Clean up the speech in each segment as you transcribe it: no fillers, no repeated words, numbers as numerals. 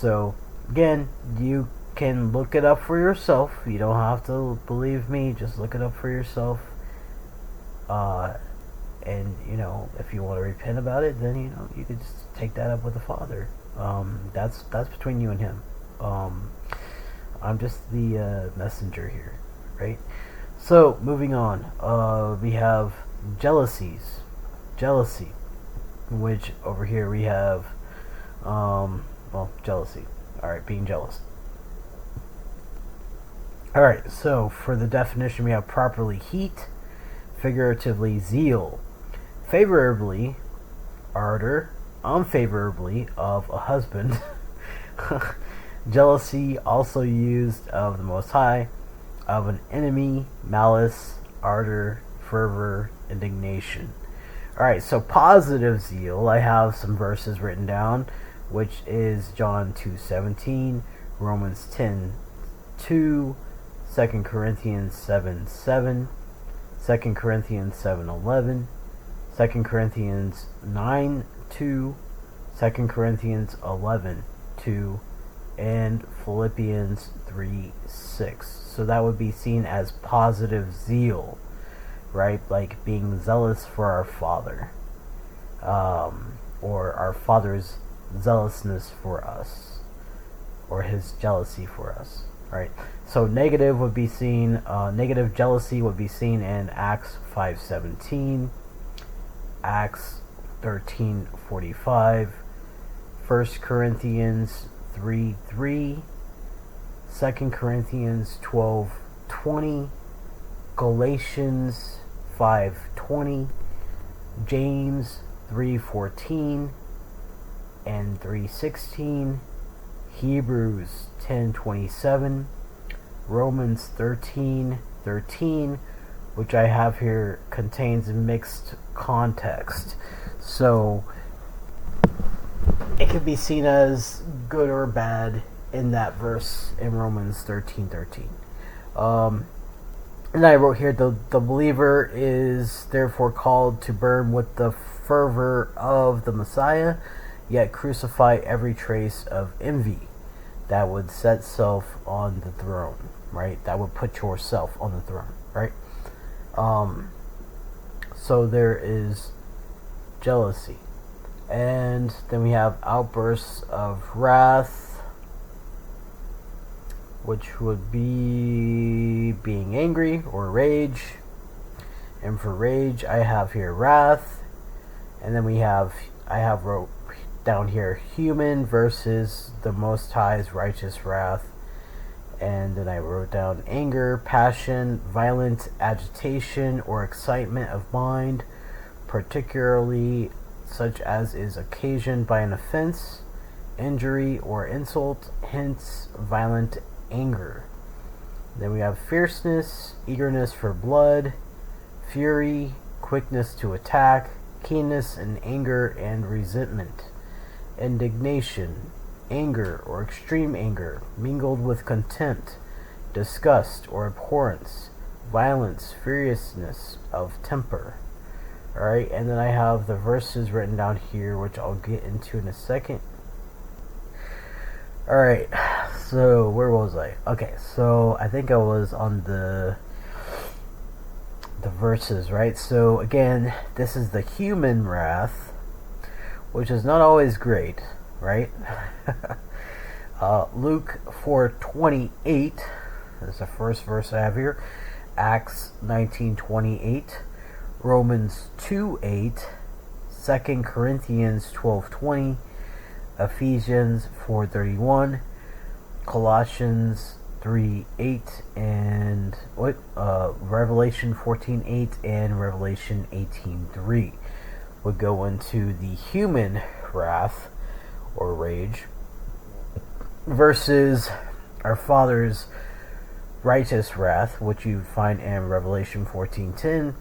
So again, you can look it up for yourself. You don't have to believe me. Just look it up for yourself. And if you want to repent about it, then you could just take that up with the Father. That's between you and Him. I'm just the messenger here, right? So moving on, we have jealousy, which over here we have, jealousy. All right, being jealous. All right, so for the definition, we have properly heat, figuratively zeal, favorably ardor, unfavorably of a husband. Jealousy also used of the Most High, of an enemy, malice, ardor, fervor, indignation. Alright, so positive zeal, I have some verses written down, which is John 2:17, Romans 10:2, 2 Corinthians 7:7, 2 Corinthians 7:11, 2 Corinthians 9:2, 2 Corinthians 11:2, and Philippians 3:6. So that would be seen as positive zeal, right? Like being zealous for our Father, or our Father's zealousness for us, or His jealousy for us, right? So negative would be seen, negative jealousy would be seen in Acts 5:17, Acts 13:45, 1 Corinthians 3:3, 2 Corinthians 12:20, Galatians 5:20, James 3:14 and 3:16, Hebrews 10:27, Romans 13:13, which I have here contains mixed context. So it could be seen as good or bad in that verse in Romans 13:13. And I wrote here, the believer is therefore called to burn with the fervor of the Messiah, yet crucify every trace of envy that would set self on the throne, right? That would put yourself on the throne, right? So there is jealousy. And then we have outbursts of wrath, which would be being angry or rage. And for rage, I have here wrath. And then I have wrote down here human versus the Most High's righteous wrath. And then I wrote down anger, passion, violent agitation or excitement of mind, particularly such as is occasioned by an offense, injury, or insult, hence violent anger. Then we have fierceness, eagerness for blood, fury, quickness to attack, keenness in anger and resentment, indignation, anger or extreme anger, mingled with contempt, disgust or abhorrence, violence, furiousness of temper. Alright, and then I have the verses written down here, which I'll get into in a second. Alright, so where was I? Okay, so I think I was on the verses, right? So again, this is the human wrath, which is not always great, right? Luke 4:28 is the first verse I have here. Acts 19:28, Romans 2:8, 2 Corinthians 12:20, Ephesians 4:31, Colossians 3:8, and Revelation 14:8 and Revelation 18:3 would go into the human wrath or rage versus our Father's righteous wrath, which you find in Revelation 14:10,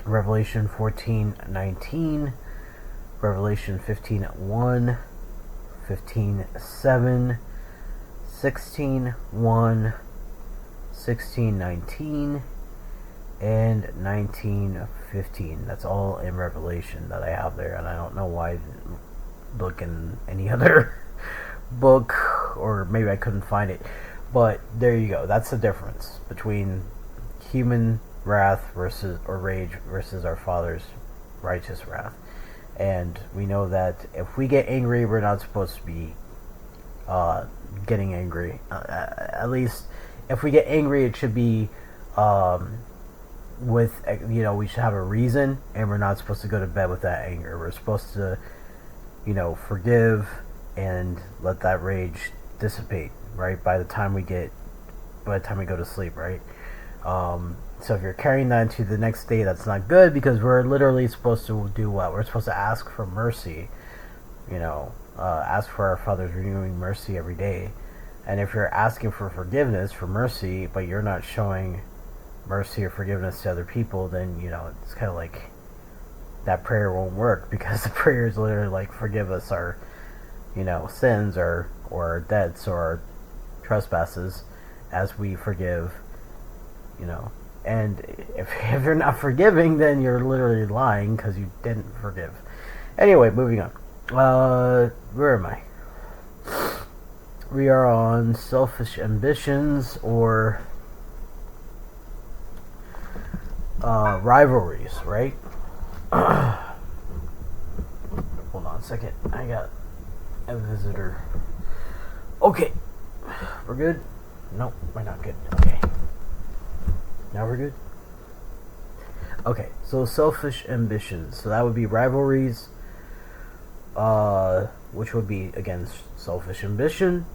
Revelation 14:19, Revelation 15:1, 15:7, 16:1, 16:19, and 19:15. That's all in Revelation that I have there, and I don't know why I didn't look in any other book, or maybe I couldn't find it. But there you go. That's the difference between human wrath versus, or rage versus, our Father's righteous wrath. And we know that if we get angry, we're not supposed to be getting angry. At least, if we get angry, it should be with, we should have a reason, and we're not supposed to go to bed with that anger. We're supposed to, forgive and let that rage dissipate, right? By the time we go to sleep, right? So if you're carrying that into the next day, that's not good, because we're literally supposed to do what? We're supposed to ask for mercy, ask for our Father's renewing mercy every day. And if you're asking for forgiveness, for mercy, but you're not showing mercy or forgiveness to other people, then, it's kind of like that prayer won't work, because the prayer is literally like, forgive us our, sins, or our debts, or our trespasses, as we forgive, And if you're not forgiving, then you're literally lying, because you didn't forgive. Anyway, moving on. Where am I? We are on selfish ambitions, or rivalries, right? Hold on a second. I got a visitor. Okay. We're good? Nope, we're not good. Okay. Now we're good? Okay, so selfish ambitions. So that would be rivalries, which would be, again, selfish ambition,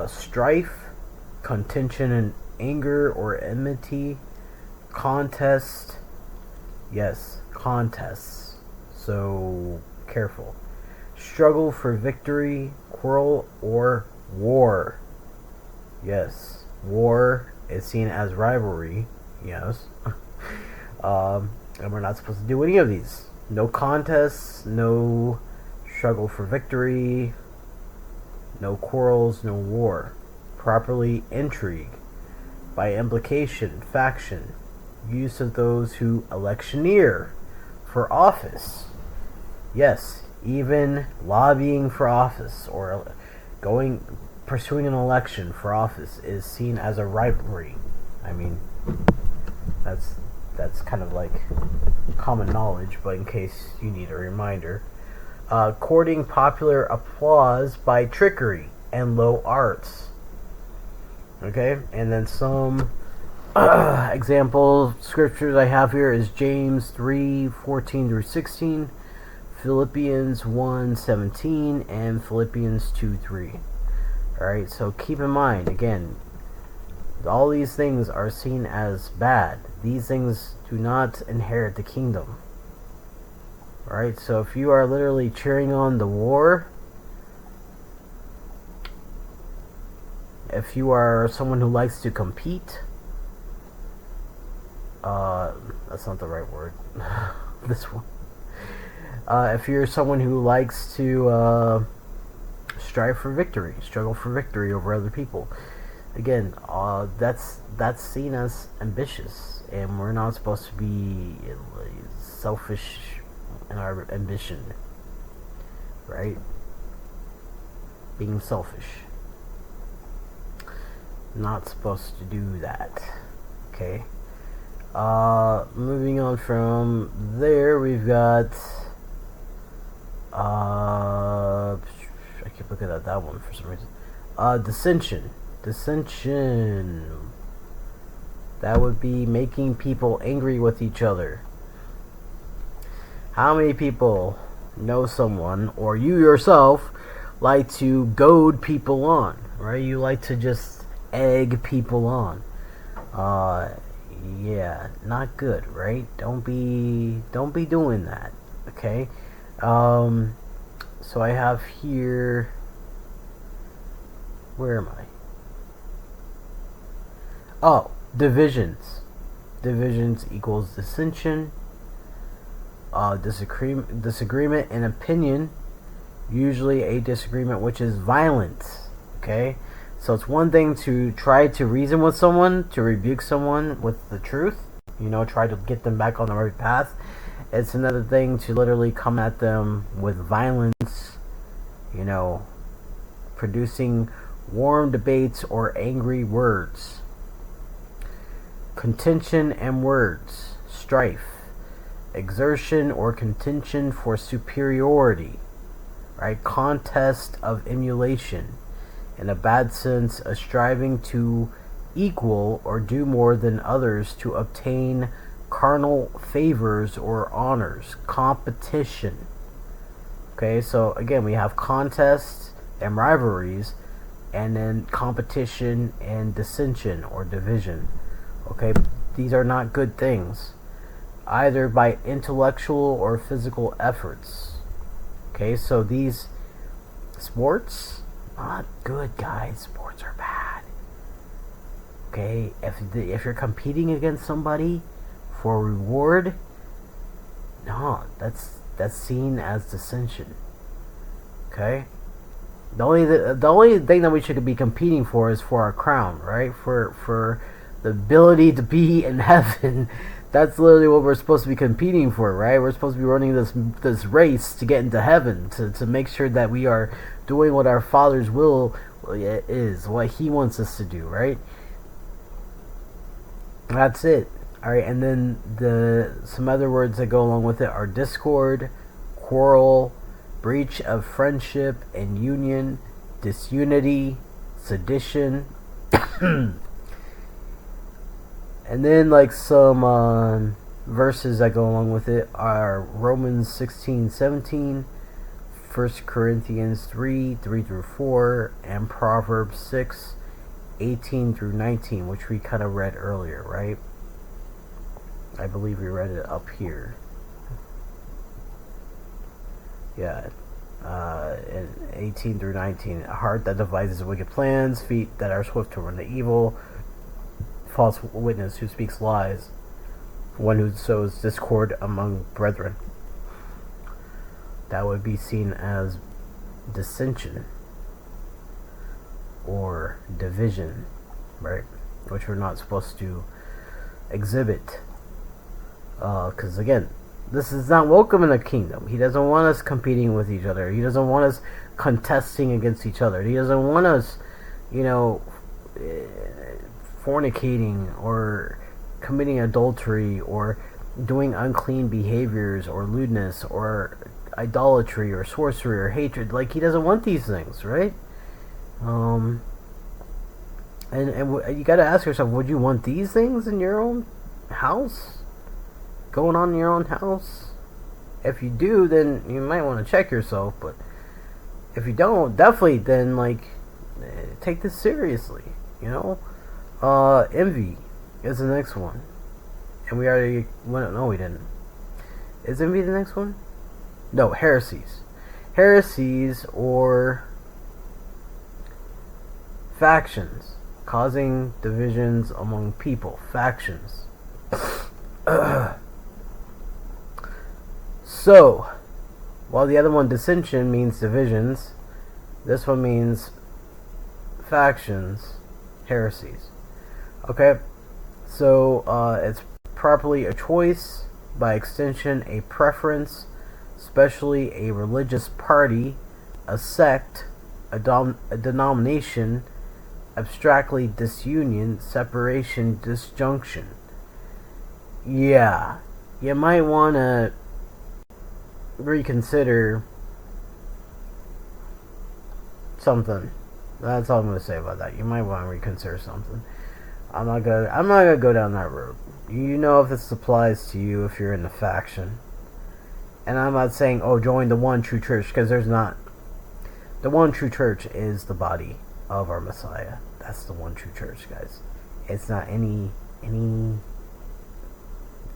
strife, contention and anger or enmity, contest. Yes, contests. So careful. Struggle for victory, quarrel, or war. Yes, war is seen as rivalry. Yes. And we're not supposed to do any of these. No contests, no struggle for victory, no quarrels, no war. Properly, intrigue. By implication, faction. Use of those who electioneer for office. Yes, even lobbying for office, or pursuing an election for office, is seen as a rivalry. I mean, that's kind of like common knowledge, but in case you need a reminder. Courting popular applause by trickery and low arts. Okay, and then some example scriptures I have here is James 3:14-16, Philippians 1:17, and Philippians 2:3. Alright, so keep in mind, again, all these things are seen as bad. These things do not inherit the kingdom. Alright, so if you are literally cheering on the war, if you are someone who likes to compete, that's not the right word. This one. If you're someone who likes to strive for victory, struggle for victory over other people, again, that's seen as ambitious, and we're not supposed to be selfish in our ambition, right? Being selfish. Not supposed to do that. Okay. Moving on from there, we've got I keep looking at that one for some reason. Dissension. That would be making people angry with each other. How many people know someone, or you yourself, like to goad people on, right? You like to just egg people on. Yeah, not good, right? Don't be doing that. Okay. So I have here, where am I? Oh, divisions. Divisions equals dissension. Disagreement in opinion, usually a disagreement which is violent. Okay, so it's one thing to try to reason with someone, to rebuke someone with the truth, try to get them back on the right path. It's another thing to literally come at them with violence, producing warm debates or angry words. Contention and words, strife, exertion or contention for superiority, right? Contest of emulation. In a bad sense, a striving to equal or do more than others to obtain carnal favors or honors. Competition. Okay, so again, we have contests and rivalries, and then competition and dissension or division. Okay, these are not good things, either by intellectual or physical efforts. Okay, so these sports, not good, guys. Sports are bad. Okay, if you're competing against somebody for reward, no, that's seen as dissension. Okay, the only thing that we should be competing for is for our crown, right? For the ability to be in heaven. That's literally what we're supposed to be competing for, right? We're supposed to be running this race to get into heaven, to make sure that we are doing what our Father's will is, what He wants us to do, right? That's it. Alright, and then some other words that go along with it are discord, quarrel, breach of friendship and union, disunity, sedition. And then like some verses that go along with it are Romans 16:17, 1 Corinthians 3:3-4, and Proverbs 6:18-19, which we kind of read earlier, right? I believe we read it up here. Yeah. In 18-19, a heart that devises wicked plans, feet that are swift to run to evil, false witness who speaks lies, one who sows discord among brethren. That would be seen as dissension or division, right? Which we're not supposed to exhibit. Because again, this is not welcome in the kingdom. He doesn't want us competing with each other. He doesn't want us contesting against each other. He doesn't want us, fornicating or committing adultery or doing unclean behaviors or lewdness or idolatry or sorcery or hatred. Like, He doesn't want these things, right? And you got to ask yourself, would you want these things in your own house? Going on in your own house? If you do, then you might want to check yourself. But if you don't, definitely then take this seriously. Envy is the next one, and we already went. No, we didn't. Is envy the next one? No, heresies or factions, causing divisions among people. Factions. So, while the other one, dissension, means divisions, this one means factions, heresies. Okay, so it's properly a choice, by extension a preference, especially a religious party, a sect, a denomination, abstractly disunion, separation, disjunction. Yeah, you might want to reconsider something. That's all I'm going to say about that. You might want to reconsider something. I'm not gonna go down that road. You know if this applies to you if you're in the faction. And I'm not saying, join the one true church, because there's not. The one true church is the body of our Messiah. That's the one true church, guys. It's not any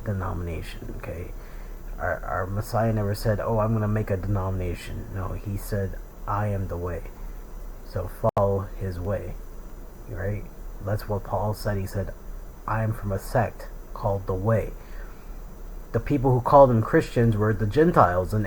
denomination, okay? Our Messiah never said, I'm going to make a denomination. No, He said, I am the way. So follow His way, right? That's what Paul said. He said, I am from a sect called the Way. The people who called them Christians were the Gentiles and